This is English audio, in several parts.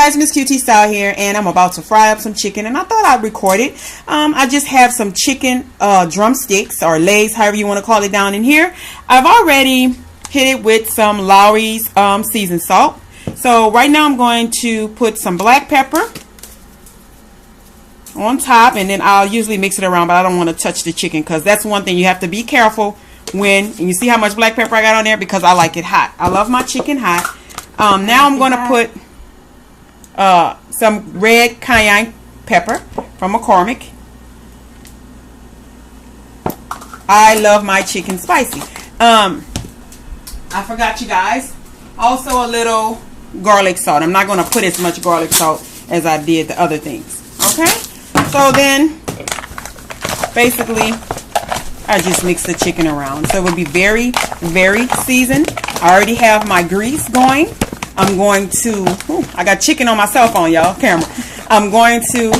guys, Msqtstyles here, and I'm about to fry up some chicken, and I thought I'd record it. I just have some chicken drumsticks or legs, however you want to call it, down in here. I've already hit it with some Lawry's seasoned salt. So right now I'm going to put some black pepper on top, and then I'll usually mix it around, but I don't want to touch the chicken because that's one thing you have to be careful when, and you see how much black pepper I got on there because I like it hot. I love my chicken hot. Now I'm going to put some red cayenne pepper from McCormick. I love my chicken spicy. I forgot, you guys, also a little garlic salt. I'm not going to put as much garlic salt as I did the other things. Okay, so then basically I just mix the chicken around, so it would be very, very seasoned. I already have my grease going. I'm going to, I got chicken on my cell phone, y'all, camera. I'm going to,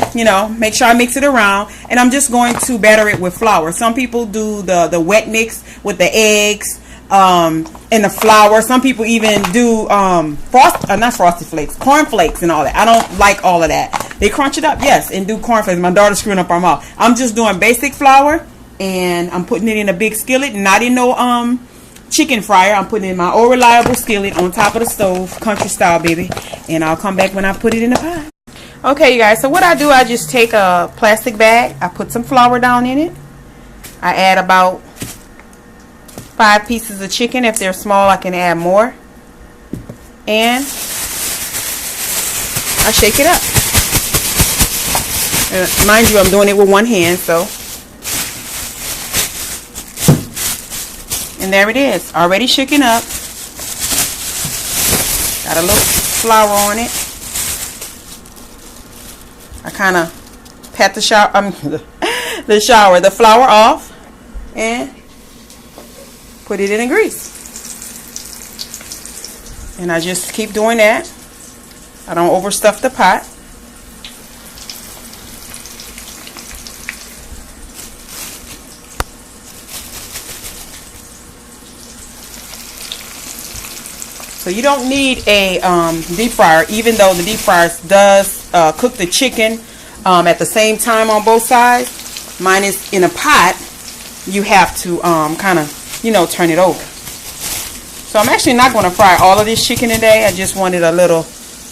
make sure I mix it around, and I'm just going to batter it with flour. Some people do the wet mix with the eggs and the flour. Some people even do not frosted flakes, corn flakes and all that. I don't like all of that. They crunch it up, yes, and do corn flakes. My daughter's screwing up her mouth. I'm just doing basic flour, and I'm putting it in a big skillet, not in no chicken fryer. I'm putting it in my old reliable skillet on top of the stove, country style, baby. And I'll come back when I put it in the pot. Okay, you guys, so what I do, I just take a plastic bag, I put some flour down in it. I add about 5 pieces of chicken. If they're small, I can add more. And I shake it up. Mind you, I'm doing it with one hand, so. And there it is, already shaken up. Got a little flour on it. I kind of pat the flour off and put it in the grease. And I just keep doing that. I don't overstuff the pot. So you don't need a deep fryer, even though the deep fryer does cook the chicken at the same time on both sides. Mine is in a pot. You have to kind of, turn it over. So I'm actually not going to fry all of this chicken today. I just wanted a little,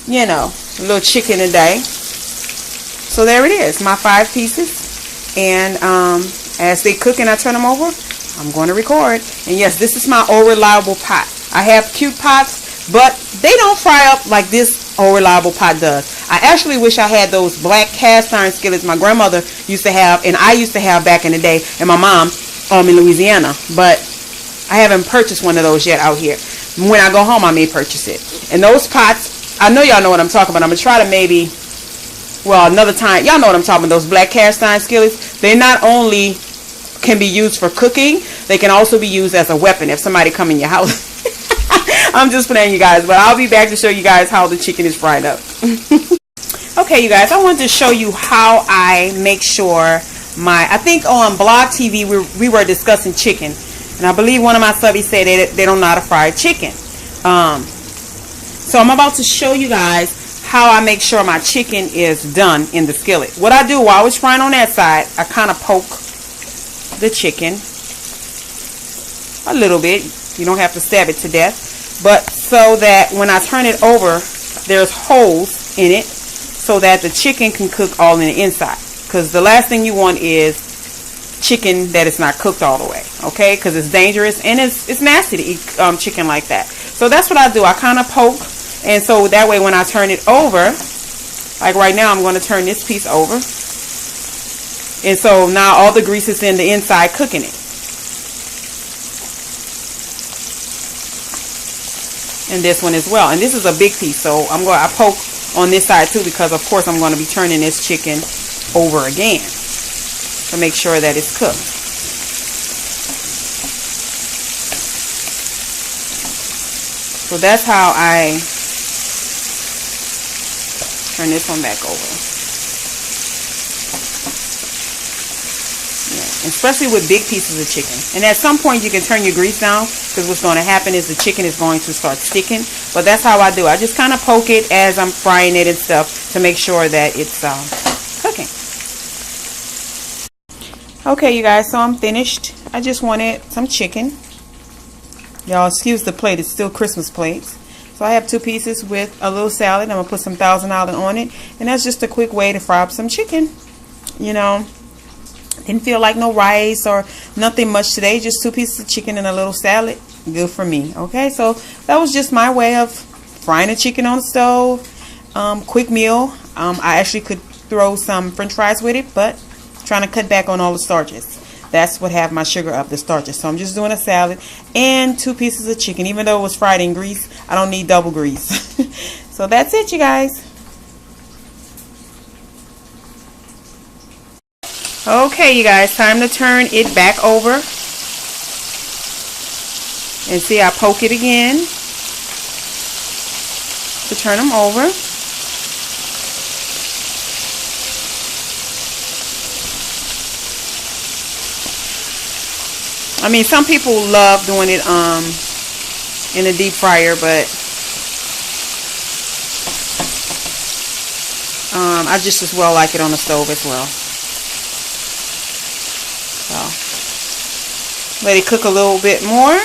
a little chicken today. So there it is, my 5 pieces. And as they cook and I turn them over, I'm going to record. And yes, this is my old reliable pot. I have cute pots, but they don't fry up like this old reliable pot does. I actually wish I had those black cast iron skillets my grandmother used to have, and I used to have back in the day, and my mom in Louisiana. But I haven't purchased one of those yet out here. When I go home, I may purchase it. And those pots, I know y'all know what I'm talking about. I'm going to try to maybe, another time. Y'all know what I'm talking about, those black cast iron skillets. They not only can be used for cooking, they can also be used as a weapon if somebody come in your house. I'm just playing, you guys, but I'll be back to show you guys how the chicken is fried up. Okay, you guys, I wanted to show you how I make sure I think on Blog TV we were discussing chicken, and I believe one of my subbies said they don't know how to fry chicken. So I'm about to show you guys how I make sure my chicken is done in the skillet. What I do while it's frying on that side, I kind of poke the chicken a little bit. You don't have to stab it to death, but so that when I turn it over, there's holes in it so that the chicken can cook all in the inside. Because the last thing you want is chicken that is not cooked all the way, okay? Because it's dangerous and it's nasty to eat chicken like that. So that's what I do. I kind of poke, and so that way when I turn it over, like right now, I'm going to turn this piece over, and so now all the grease is in the inside cooking it. And this one as well, and this is a big piece, so I poke on this side too, because of course I'm going to be turning this chicken over again to make sure that it's cooked. So that's how I turn this one back over. Yeah. especially with big pieces of chicken. And at some point you can turn your grease down, because what's going to happen is the chicken is going to start sticking. But that's how I do. I just kind of poke it as I'm frying it and stuff to make sure that it's cooking. Okay, you guys, so I'm finished. I just wanted some chicken. Y'all excuse the plate, it's still Christmas plates. So I have 2 pieces with a little salad. I'm going to put some Thousand Island on it. And that's just a quick way to fry up some chicken. You know, didn't feel like no rice or nothing much today. Just 2 pieces of chicken and a little salad. Good for me. Okay, so that was just my way of frying the chicken on the stove. Quick meal. I actually could throw some french fries with it, but trying to cut back on all the starches. That's what have my sugar up, the starches. So I'm just doing a salad and 2 pieces of chicken. Even though it was fried in grease, I don't need double grease. So that's it, you guys. Okay, you guys, time to turn it back over. And see, I poke it again to turn them over. I mean, some people love doing it in a deep fryer, but I just as well like it on the stove as well. So let it cook a little bit more.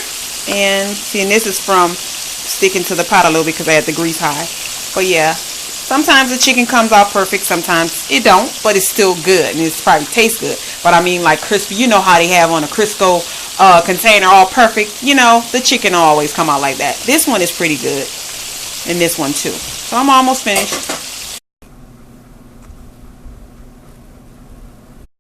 And see, and this is from sticking to the pot a little bit because I had the grease high. But yeah, sometimes the chicken comes out perfect, sometimes it don't, but it's still good and it's probably tastes good. But I mean, like crispy, you know how they have on a Crisco container all perfect, you know, the chicken always come out like that. This one is pretty good, and this one too. So I'm almost finished.